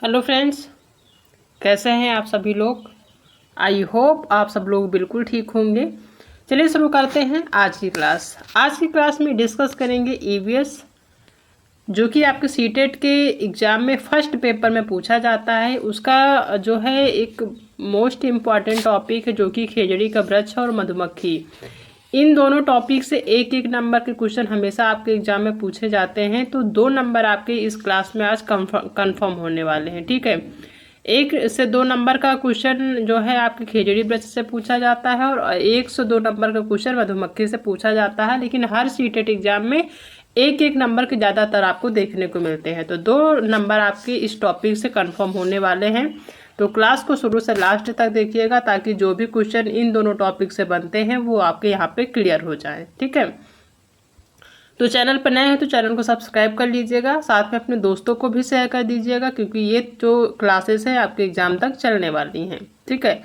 Hello friends, कैसे हैं आप सभी लोग। आई होप आप सब लोग बिल्कुल ठीक होंगे। चलिए शुरू करते हैं आज की क्लास। आज की क्लास में डिस्कस करेंगे ईवीएस, जो कि आपके सीटेट के एग्ज़ाम में फर्स्ट पेपर में पूछा जाता है। उसका जो है एक मोस्ट इम्पॉर्टेंट टॉपिक है, जो कि खेजड़ी का वृक्ष और मधुमक्खी। इन दोनों टॉपिक से एक एक नंबर के क्वेश्चन हमेशा आपके एग्जाम में पूछे जाते हैं। तो 2 नंबर आपके इस क्लास में आज कंफर्म होने वाले हैं, ठीक है। 1 से 2 नंबर का क्वेश्चन जो है आपके खेजड़ी वृक्ष से पूछा जाता है, और 1 से 2 नंबर का क्वेश्चन मधुमक्खी से पूछा जाता है। लेकिन हर सीटेट एग्जाम में एक एक नंबर के ज़्यादातर आपको देखने को मिलते हैं। तो 2 नंबर आपके इस टॉपिक से कंफर्म होने वाले हैं। तो क्लास को शुरू से लास्ट तक देखिएगा, ताकि जो भी क्वेश्चन इन दोनों टॉपिक से बनते हैं वो आपके यहाँ पे क्लियर हो जाए, ठीक है। तो चैनल पर नए हैं तो चैनल को सब्सक्राइब कर लीजिएगा, साथ में अपने दोस्तों को भी शेयर कर दीजिएगा, क्योंकि ये जो क्लासेस हैं आपके एग्जाम तक चलने वाली हैं, ठीक है।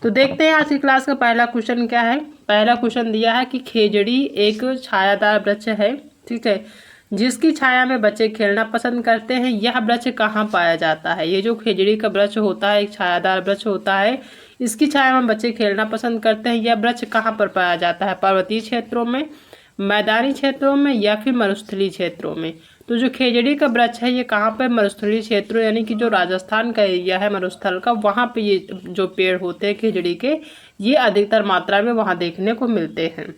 तो देखते हैं आज की क्लास का पहला क्वेश्चन क्या है। पहला क्वेश्चन दिया है कि खेजड़ी एक छायादार वृक्ष है, ठीक है, जिसकी छाया में बच्चे खेलना पसंद करते हैं। यह वृक्ष कहाँ पाया जाता है। ये जो खेजड़ी का वृक्ष होता है, एक छायादार वृक्ष होता है, इसकी छाया में बच्चे खेलना पसंद करते हैं। यह वृक्ष कहाँ पर पाया जाता है। पर्वतीय क्षेत्रों में, मैदानी क्षेत्रों में, या फिर मरुस्थलीय क्षेत्रों में। तो जो खेजड़ी का वृक्ष है ये कहाँ पर, मरुस्थलीय क्षेत्रों यानी कि जो राजस्थान का एरिया है मरुस्थल का, वहाँ पे ये जो पेड़ होते हैं खेजड़ी के, ये अधिकतर मात्रा में वहाँ देखने को मिलते हैं।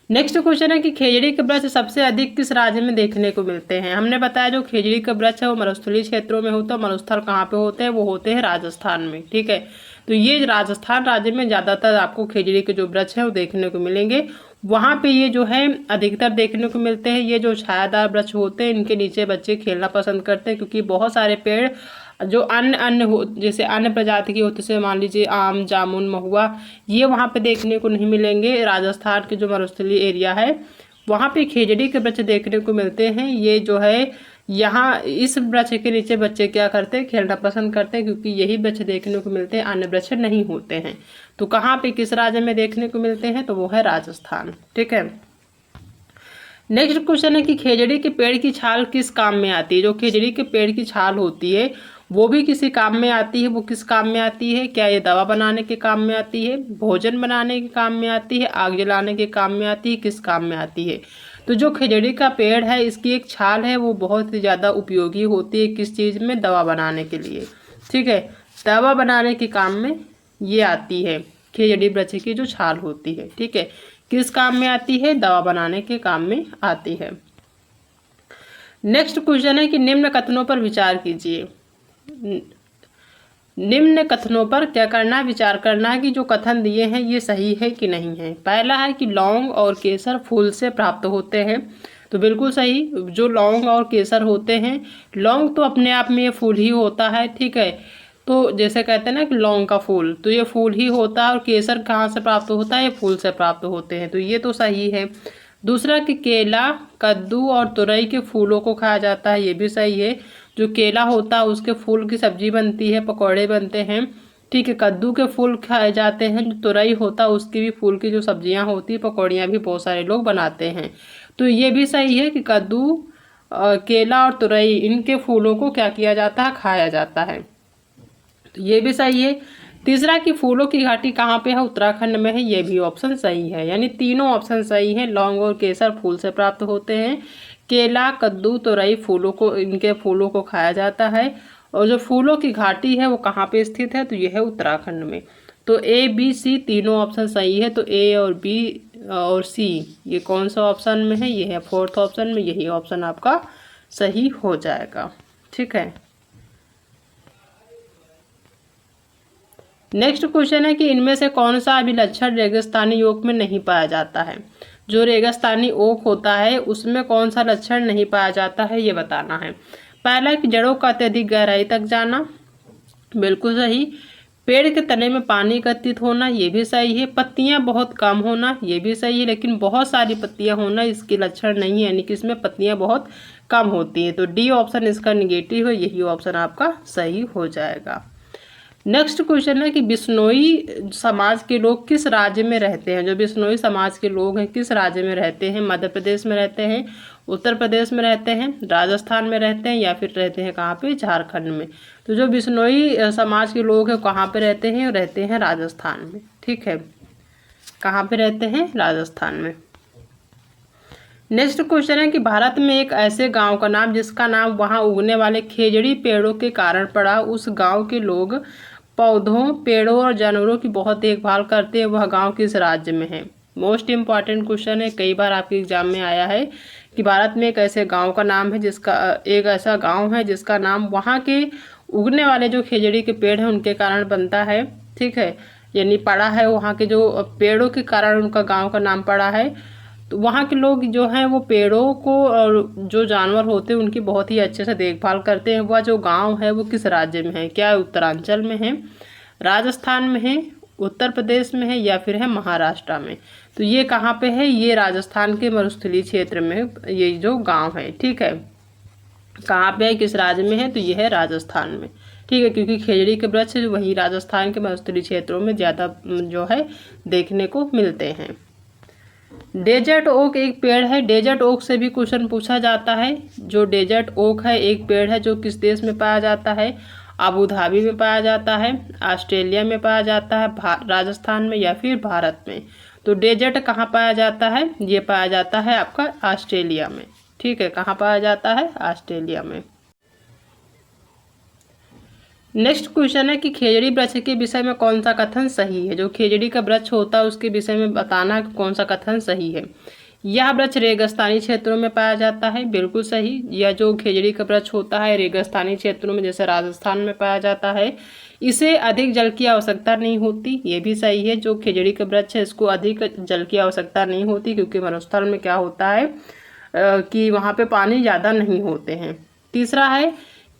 नेक्स्ट क्वेश्चन है कि खेजड़ी के वृक्ष सबसे अधिक किस राज्य में देखने को मिलते हैं। हमने बताया जो खेजड़ी का वृक्ष है वो मरुस्थलीय क्षेत्रों में होता है। मरुस्थल कहाँ पे होते हैं, वो होते हैं राजस्थान में, ठीक है। तो ये राजस्थान राज्य में ज़्यादातर आपको खेजड़ी के जो वृक्ष हैं वो देखने को मिलेंगे। वहाँ पे ये जो है अधिकतर देखने को मिलते हैं। ये जो छायादार वृक्ष होते हैं इनके नीचे बच्चे खेलना पसंद करते हैं, क्योंकि बहुत सारे पेड़ जो अन्य अन्य हो, जैसे अन्य प्रजाति की होते हैं, मान लीजिए आम, जामुन, महुआ, ये वहाँ पे देखने को नहीं मिलेंगे। राजस्थान के जो मरुस्थलीय एरिया है वहाँ पे खेजड़ी के वृक्ष देखने को मिलते हैं। ये जो है यहाँ इस वृक्ष के नीचे बच्चे क्या करते हैं, खेलना पसंद करते हैं, क्योंकि यही वृक्ष देखने को मिलते हैं, अन्य वृक्ष नहीं होते हैं। तो कहाँ पे, किस राज्य में देखने को मिलते हैं, तो वो है राजस्थान, ठीक है। नेक्स्ट क्वेश्चन है कि खेजड़ी के पेड़ की छाल किस काम में आती है। जो खेजड़ी के पेड़ की छाल होती है वो भी किसी काम में आती है। वो किस काम में आती है, क्या ये दवा बनाने के काम में आती है, भोजन बनाने के काम में आती है, आग जलाने के काम में आती है, किस काम में आती है। तो जो खेजड़ी का पेड़ है इसकी एक छाल है वो बहुत ही ज़्यादा उपयोगी होती है, किस चीज़ में, दवा बनाने के लिए, ठीक है। दवा बनाने के काम में ये आती है, खेजड़ी वृक्ष की जो छाल होती है, ठीक है। किस काम में आती है, दवा बनाने के काम में आती है। नेक्स्ट क्वेश्चन है कि निम्न कथनों पर विचार कीजिए। निम्न कथनों पर क्या करना है, विचार करना है कि जो कथन दिए हैं ये सही है कि नहीं है। पहला है कि लौंग और केसर फूल से प्राप्त होते हैं। तो बिल्कुल सही, जो लौंग और केसर होते हैं, लौंग तो अपने आप में ये फूल ही होता है, ठीक है। तो जैसे कहते हैं ना कि लौंग का फूल, तो ये फूल ही होता है, और केसर कहाँ से प्राप्त होता है, ये फूल से प्राप्त होते हैं, तो ये तो सही है। दूसरा कि केला, कद्दू और तुरई के फूलों को खाया जाता है, ये भी सही है। जो केला होता है उसके फूल की सब्जी बनती है, पकौड़े बनते हैं, ठीक है। कद्दू के फूल खाए जाते हैं। जो तुरई होता है उसकी भी फूल की जो सब्जियां होती है, पकौड़ियाँ भी बहुत सारे लोग बनाते हैं। तो ये भी सही है कि कद्दू, केला और तुरई, इनके फूलों को क्या किया जाता है, खाया जाता है, तो ये भी सही है। तीसरा कि फूलों की घाटी कहाँ पे है, उत्तराखंड में है, ये भी ऑप्शन सही है। यानी तीनों ऑप्शन सही है। लौंग और केसर फूल से प्राप्त होते हैं, केला, कद्दू, तुरई फूलों को, इनके फूलों को खाया जाता है, और जो फूलों की घाटी है वो कहाँ पे स्थित है, तो ये है उत्तराखंड में। तो ए, बी, सी तीनों ऑप्शन सही है। तो ए और बी और सी ये कौन सा ऑप्शन में है, ये है 4th ऑप्शन में, यही ऑप्शन आपका सही हो जाएगा, ठीक है। नेक्स्ट क्वेश्चन है कि इनमें से कौन सा अभिलक्षण रेगिस्तानी ओक में नहीं पाया जाता है। जो रेगिस्तानी ओक होता है उसमें कौन सा लक्षण नहीं पाया जाता है, ये बताना है। पहला कि जड़ों का अत्यधिक गहराई तक जाना, बिल्कुल सही। पेड़ के तने में पानी एकत्रित होना, ये भी सही है। पत्तियां बहुत कम होना, ये भी सही है, लेकिन बहुत सारी पत्तियां होना इसके लक्षण नहीं है, यानी कि इसमें पत्तियां बहुत कम होती हैं। तो डी ऑप्शन इसका निगेटिव है, यही ऑप्शन आपका सही हो जाएगा। नेक्स्ट क्वेश्चन है कि बिश्नोई समाज के लोग किस राज्य में रहते हैं। जो बिश्नोई समाज के लोग हैं किस राज्य में रहते हैं। मध्य प्रदेश में रहते हैं, उत्तर प्रदेश में रहते हैं, राजस्थान में रहते हैं, या फिर रहते हैं कहाँ पे, झारखंड में। तो जो बिश्नोई समाज के लोग हैं कहाँ पे रहते हैं, रहते हैं राजस्थान में। ठीक है, कहाँ पे रहते हैं, राजस्थान में। नेक्स्ट क्वेश्चन है कि भारत में एक ऐसे गांव का नाम जिसका नाम वहां उगने वाले खेजड़ी पेड़ों के कारण पड़ा। उस गांव के लोग पौधों, पेड़ों और जानवरों की बहुत देखभाल करते हैं। वह गांव किस राज्य में है। मोस्ट इम्पॉर्टेंट क्वेश्चन है, कई बार आपके एग्जाम में आया है कि भारत में एक ऐसे गांव का नाम है जिसका, एक ऐसा गांव है जिसका नाम वहाँ के उगने वाले जो खेजड़ी के पेड़ हैं उनके कारण बनता है। ठीक है, यानी पड़ा है, वहाँ के जो पेड़ों के कारण उनका गाँव का नाम पड़ा है। तो वहाँ के लोग जो हैं वो पेड़ों को और जो जानवर होते हैं उनकी बहुत ही अच्छे से देखभाल करते हैं। वह जो गांव है वो किस राज्य में है, क्या उत्तरांचल में है, राजस्थान में है, उत्तर प्रदेश में है, या फिर है महाराष्ट्र में। तो ये कहाँ पे है, ये राजस्थान के मरुस्थलीय क्षेत्र में ये जो गाँव है। ठीक है, कहाँ पे है, किस राज्य में है, तो ये है राजस्थान में। ठीक है, क्योंकि खेजड़ी के वृक्ष वही राजस्थान के मरुस्थलीय क्षेत्रों में ज़्यादा जो है देखने को मिलते हैं। डेजर्ट ओक एक पेड़ है। डेजर्ट ओक से भी क्वेश्चन पूछा जाता है। जो डेजर्ट ओक है एक पेड़ है जो किस देश में पाया जाता है, अबू धाबी में पाया जाता है, ऑस्ट्रेलिया में पाया जाता है, राजस्थान में, या फिर भारत में। तो डेजर्ट कहाँ पाया जाता है, ये पाया जाता है आपका ऑस्ट्रेलिया में। ठीक है, कहाँ पाया जाता है, ऑस्ट्रेलिया में। नेक्स्ट क्वेश्चन है कि खेजड़ी वृक्ष के विषय में कौन सा कथन सही है। जो खेजड़ी का वृक्ष होता है उसके विषय में बताना कि कौन सा कथन सही है। यह वृक्ष रेगिस्तानी क्षेत्रों में पाया जाता है, बिल्कुल सही। यह जो खेजड़ी का वृक्ष होता है रेगिस्तानी क्षेत्रों में जैसे राजस्थान में पाया जाता है। इसे अधिक जल की आवश्यकता नहीं होती, ये भी सही है। जो खेजड़ी का वृक्ष है इसको अधिक जल की आवश्यकता नहीं होती क्योंकि मरुस्थल में क्या होता है कि वहाँ पे पानी ज़्यादा नहीं होते हैं। तीसरा है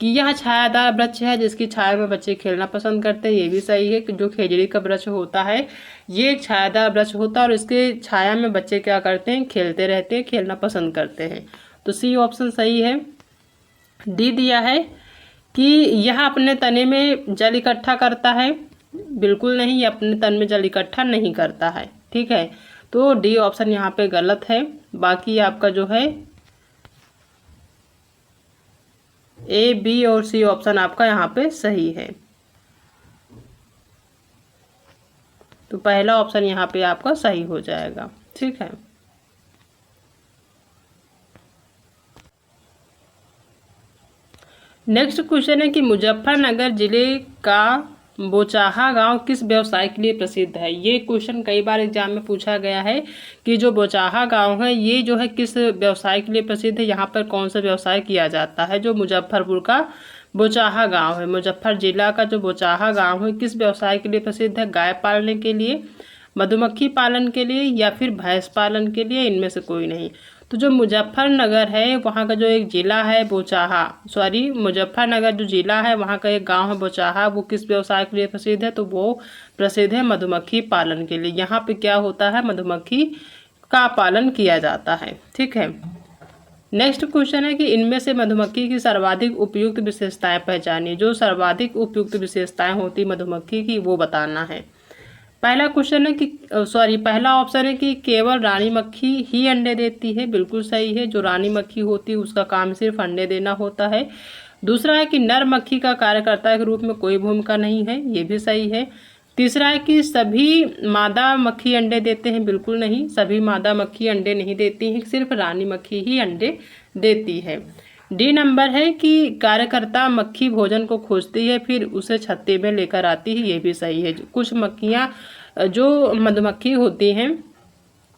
कि यह छायादार वृक्ष है जिसकी छाया में बच्चे खेलना पसंद करते हैं, ये भी सही है कि जो खेजड़ी का वृक्ष होता है ये एक छायादार वृक्ष होता है और इसके छाया में बच्चे क्या करते हैं, खेलते रहते हैं, खेलना पसंद करते हैं। तो सी ऑप्शन सही है। डी दिया है कि यह अपने तने में जल इकट्ठा करता है, बिल्कुल नहीं, यह अपने तन में जल इकट्ठा नहीं करता है। ठीक है, तो डी ऑप्शन यहाँ पे गलत है। बाकी आपका जो है ए, बी और सी ऑप्शन आपका यहाँ पे सही है। तो पहला ऑप्शन यहाँ पे आपका सही हो जाएगा। ठीक है, नेक्स्ट क्वेश्चन है कि मुजफ्फरनगर जिले का बोचाहा गांव किस व्यवसाय के लिए प्रसिद्ध है। ये क्वेश्चन कई बार एग्जाम में पूछा गया है कि जो बोचाहा गांव है ये जो है किस व्यवसाय के लिए प्रसिद्ध है, यहाँ पर कौन सा व्यवसाय किया जाता है। जो मुजफ्फरपुर का बोचाहा गांव है, मुजफ्फर जिला का जो बोचाहा गांव है किस व्यवसाय के लिए प्रसिद्ध है। गाय पालने के लिए, मधुमक्खी पालन के लिए, या फिर भैंस पालन के लिए, इनमें से कोई नहीं। तो जो मुजफ्फरनगर है वहाँ का जो एक ज़िला है बोचाहा, सॉरी मुजफ्फरनगर जो ज़िला है वहाँ का एक गांव है बोचाहा, वो किस व्यवसाय के लिए प्रसिद्ध है, तो वो प्रसिद्ध है मधुमक्खी पालन के लिए। यहाँ पे क्या होता है, मधुमक्खी का पालन किया जाता है। ठीक है, नेक्स्ट क्वेश्चन है कि इनमें से मधुमक्खी की सर्वाधिक उपयुक्त विशेषताएं पहचानिए। जो सर्वाधिक उपयुक्त विशेषताएं होती मधुमक्खी की वो बताना है। पहला क्वेश्चन है कि पहला ऑप्शन है कि केवल रानी मक्खी ही अंडे देती है, बिल्कुल सही है। जो रानी मक्खी होती है उसका काम सिर्फ अंडे देना होता है। दूसरा है कि नर मक्खी का कार्यकर्ता के रूप में कोई भूमिका नहीं है, ये भी सही है। तीसरा है कि सभी मादा मक्खी अंडे देते हैं, बिल्कुल नहीं, सभी मादा मक्खी अंडे नहीं देती हैं, सिर्फ रानी मक्खी ही अंडे देती है। डी नंबर है कि कार्यकर्ता मक्खी भोजन को खोजती है फिर उसे छत्ते में लेकर आती है, ये भी सही है। कुछ मक्खियाँ जो मधुमक्खी होती हैं,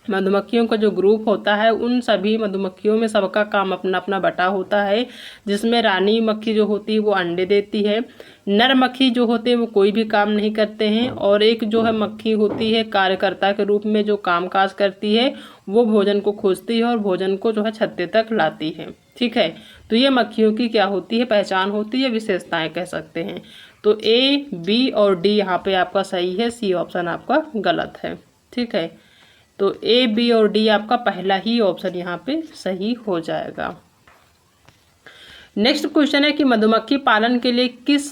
मधुमक्खियों का जो ग्रुप होता है उन सभी मधुमक्खियों में सबका काम अपना अपना बटा होता है, जिसमें रानी मक्खी जो होती है वो अंडे देती है, नर मक्खी जो होते हैं वो कोई भी काम नहीं करते हैं, और एक जो है मक्खी होती है कार्यकर्ता के रूप में जो कामकाज करती है, वो भोजन को खोजती है और भोजन को जो है छत्ते तक लाती है। ठीक है, तो ये मक्खियों की क्या होती है, पहचान होती है, विशेषताएं कह सकते हैं। तो ए, बी और डी यहाँ पे आपका सही है, सी ऑप्शन आपका गलत है। ठीक है, तो ए, बी और डी आपका पहला ही ऑप्शन यहाँ पे सही हो जाएगा। नेक्स्ट क्वेश्चन है कि मधुमक्खी पालन के लिए किस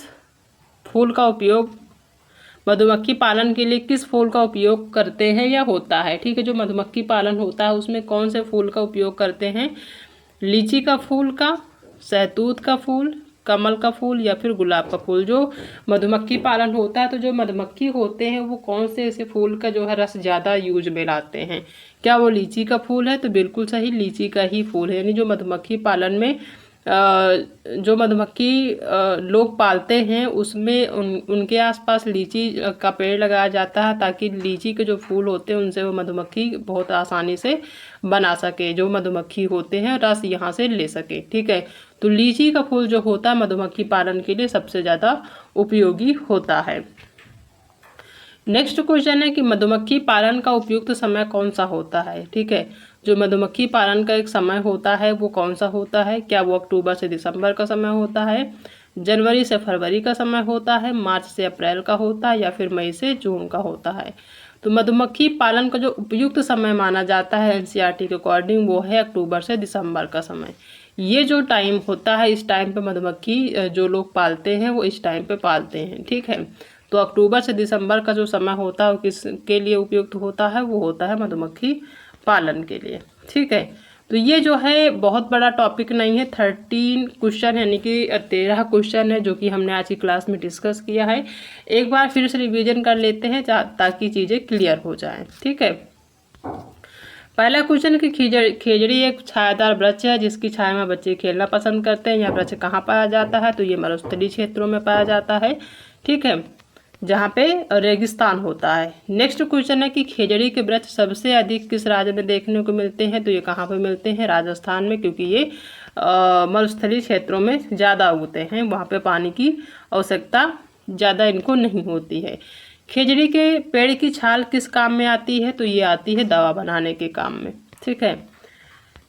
फूल का उपयोग मधुमक्खी पालन के लिए किस फूल का उपयोग करते हैं या होता है। ठीक है, जो मधुमक्खी पालन होता है उसमें कौन से फूल का उपयोग करते हैं, लीची का फूल का, सहतूत का फूल, कमल का फूल या फिर गुलाब का फूल। जो मधुमक्खी पालन होता है तो जो मधुमक्खी होते हैं वो कौन से ऐसे फूल का जो है रस ज़्यादा यूज में लाते हैं, क्या वो लीची का फूल है, तो बिल्कुल सही लीची का ही फूल है। यानी जो मधुमक्खी पालन में जो मधुमक्खी लोग पालते हैं उसमें उनके आसपास लीची का पेड़ लगाया जाता है ताकि लीची के जो फूल होते हैं उनसे वो मधुमक्खी बहुत आसानी से बना सके, जो मधुमक्खी होते हैं रस यहाँ से ले सके। ठीक है, तो लीची का फूल जो होता है मधुमक्खी पालन के लिए सबसे ज़्यादा उपयोगी होता है। नेक्स्ट क्वेश्चन है कि मधुमक्खी पालन का उपयुक्त समय कौन सा होता है। ठीक है, जो मधुमक्खी पालन का एक समय होता है वो कौन सा होता है, क्या वो अक्टूबर से दिसंबर का समय होता है, जनवरी से फरवरी का समय होता है, मार्च से अप्रैल का होता है या फिर मई से जून का होता है। तो मधुमक्खी पालन का जो उपयुक्त समय माना जाता है एनसीईआरटी के अकॉर्डिंग वो है अक्टूबर से दिसंबर का समय। ये जो टाइम होता है इस टाइम पे मधुमक्खी जो लोग पालते हैं वो इस टाइम पे पालते हैं। ठीक है, तो अक्टूबर से दिसंबर का जो समय होता है वो किसके लिए उपयुक्त होता है, वो होता है मधुमक्खी पालन के लिए। ठीक है, तो ये जो है बहुत बड़ा टॉपिक नहीं है, 13 क्वेश्चन यानी कि 13 क्वेश्चन है जो कि हमने आज की क्लास में डिस्कस किया है। एक बार फिर से रिवीजन कर लेते हैं ताकि चीज़ें क्लियर हो जाएं। ठीक है, पहला क्वेश्चन कि खेजड़ी एक छायादार वृक्ष है जिसकी छाया में बच्चे खेलना पसंद करते हैं। यह वृक्ष कहाँ पाया जाता है, तो ये मरुस्थलीय क्षेत्रों में पाया जाता है। ठीक है, जहाँ पे रेगिस्तान होता है। नेक्स्ट क्वेश्चन है कि खेजड़ी के वृक्ष सबसे अधिक किस राज्य में देखने को मिलते हैं, तो ये कहाँ पे मिलते हैं, राजस्थान में, क्योंकि ये मरुस्थलीय क्षेत्रों में ज़्यादा उगते हैं, वहाँ पे पानी की आवश्यकता ज़्यादा इनको नहीं होती है। खेजड़ी के पेड़ की छाल किस काम में आती है, तो ये आती है दवा बनाने के काम में। ठीक है,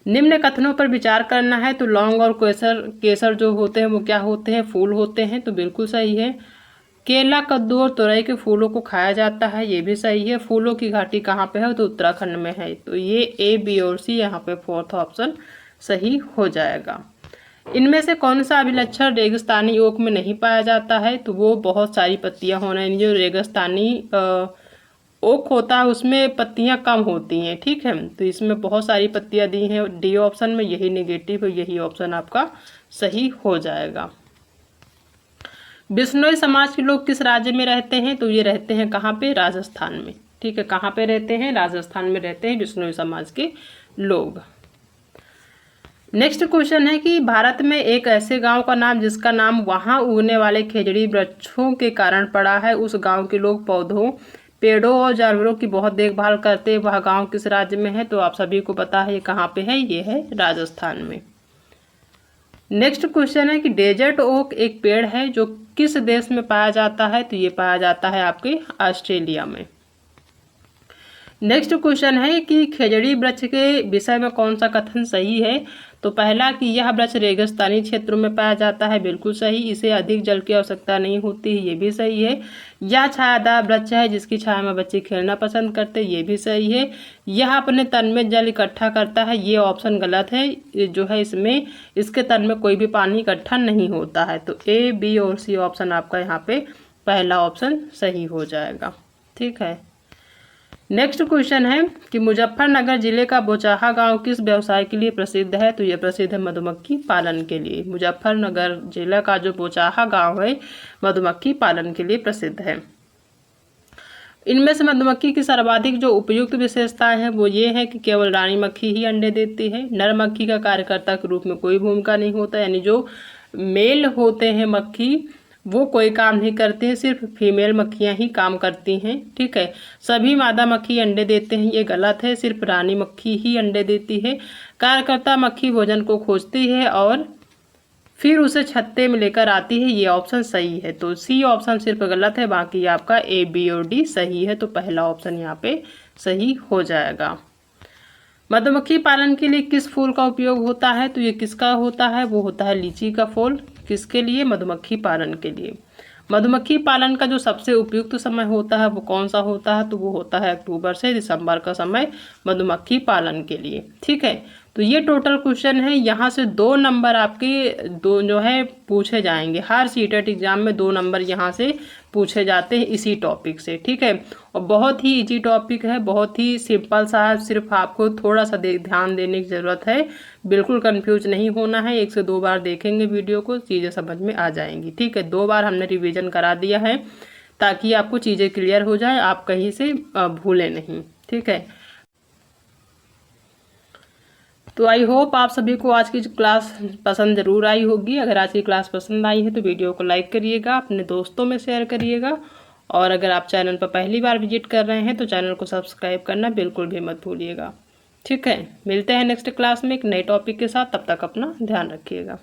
निम्न कथनों पर विचार करना है, तो लौंग और केसर जो होते हैं वो क्या होते हैं, फूल होते हैं, तो बिल्कुल सही है। केला, कद्दू और तुरई के फूलों को खाया जाता है, ये भी सही है। फूलों की घाटी कहाँ पे है, तो उत्तराखंड में है, तो ये ए, बी और सी यहाँ पे फोर्थ ऑप्शन सही हो जाएगा। इनमें से कौन सा अभिलक्षण रेगिस्तानी ओक में नहीं पाया जाता है, तो वो बहुत सारी पत्तियां होना, यानी जो रेगिस्तानी ओक होता है उसमें पत्तियां कम होती हैं। ठीक है, तो इसमें बहुत सारी पत्तियां दी हैं, डी ऑप्शन में यही नेगेटिव है, यही ऑप्शन आपका सही हो जाएगा। बिश्नोई समाज के लोग किस राज्य में रहते हैं, तो ये रहते हैं कहाँ पे, राजस्थान में। ठीक है, कहाँ पे रहते हैं, राजस्थान में रहते हैं बिश्नोई समाज के लोग। नेक्स्ट क्वेश्चन है कि भारत में एक ऐसे गांव का नाम जिसका नाम वहां उगने वाले खेजड़ी वृक्षों के कारण पड़ा है, उस गांव के लोग पौधों, पेड़ों और जानवरों की बहुत देखभाल करते हैं, वह गांव किस राज्य में है, तो आप सभी को पता है ये कहाँ पे है, ये है राजस्थान में। नेक्स्ट क्वेश्चन है कि डेजर्ट ओक एक पेड़ है जो किस देश में पाया जाता है, तो ये पाया जाता है आपके ऑस्ट्रेलिया में। नेक्स्ट क्वेश्चन है कि खेजड़ी वृक्ष के विषय में कौन सा कथन सही है, तो पहला कि यह वृक्ष रेगिस्तानी क्षेत्रों में पाया जाता है, बिल्कुल सही। इसे अधिक जल की आवश्यकता नहीं होती है, ये भी सही है। यह छायादार वृक्ष है जिसकी छाया में बच्चे खेलना पसंद करते हैं, ये भी सही है। यह अपने तन में जल इकट्ठा करता है, ये ऑप्शन गलत है, जो है इसमें इसके तन में कोई भी पानी इकट्ठा नहीं होता है, तो ए, बी और सी ऑप्शन आपका यहाँ पे पहला ऑप्शन सही हो जाएगा। ठीक है, नेक्स्ट क्वेश्चन है कि मुजफ्फरनगर जिले का बोचाहा गांव किस व्यवसाय के लिए प्रसिद्ध है, तो यह प्रसिद्ध है मधुमक्खी पालन के लिए। मुजफ्फरनगर जिला का जो बोचाहा गांव है मधुमक्खी पालन के लिए प्रसिद्ध है। इनमें से मधुमक्खी की सर्वाधिक जो उपयुक्त विशेषताएं हैं वो ये है कि केवल रानी मक्खी ही अंडे देती है, नर मक्खी का कार्यकर्ता के रूप में कोई भूमिका नहीं होता, यानी जो मेल होते हैं मक्खी वो कोई काम नहीं करते हैं, सिर्फ फीमेल मक्खियां ही काम करती हैं। ठीक है, सभी मादा मक्खी अंडे देते हैं, ये गलत है, सिर्फ रानी मक्खी ही अंडे देती है। कार्यकर्ता मक्खी भोजन को खोजती है और फिर उसे छत्ते में लेकर आती है, ये ऑप्शन सही है, तो सी ऑप्शन सिर्फ गलत है, बाकी आपका ए, बी और डी सही है, तो पहला ऑप्शन यहाँ पे सही हो जाएगा। मधुमक्खी पालन के लिए किस फूल का उपयोग होता है, तो ये किसका होता है, वो होता है लीची का फूल। किसके लिए, मधुमक्खी पालन के लिए। मधुमक्खी पालन का जो सबसे उपयुक्त समय होता है वो कौन सा होता है, तो वो होता है अक्टूबर से दिसंबर का समय मधुमक्खी पालन के लिए। ठीक है, तो ये टोटल क्वेश्चन है। यहाँ से 2 नंबर आपके दो जो है पूछे जाएंगे। हर सीटेट एग्जाम में 2 नंबर यहाँ से पूछे जाते हैं इसी टॉपिक से, ठीक है। और बहुत ही इजी टॉपिक है, बहुत ही सिंपल सा है, सिर्फ आपको थोड़ा सा ध्यान देने की ज़रूरत है। बिल्कुल कंफ्यूज नहीं होना है, 1 से 2 बार देखेंगे वीडियो को, चीज़ें समझ में आ जाएंगी, ठीक है। 2 बार हमने रिविज़न करा दिया है ताकि आपको चीज़ें क्लियर हो जाए, आप कहीं से भूलें नहीं, ठीक है। तो आई होप आप सभी को आज की क्लास पसंद ज़रूर आई होगी। अगर आज की क्लास पसंद आई है तो वीडियो को लाइक करिएगा, अपने दोस्तों में शेयर करिएगा, और अगर आप चैनल पर पहली बार विजिट कर रहे हैं तो चैनल को सब्सक्राइब करना बिल्कुल भी मत भूलिएगा, ठीक है। मिलते हैं नेक्स्ट क्लास में एक नए टॉपिक के साथ, तब तक अपना ध्यान रखिएगा।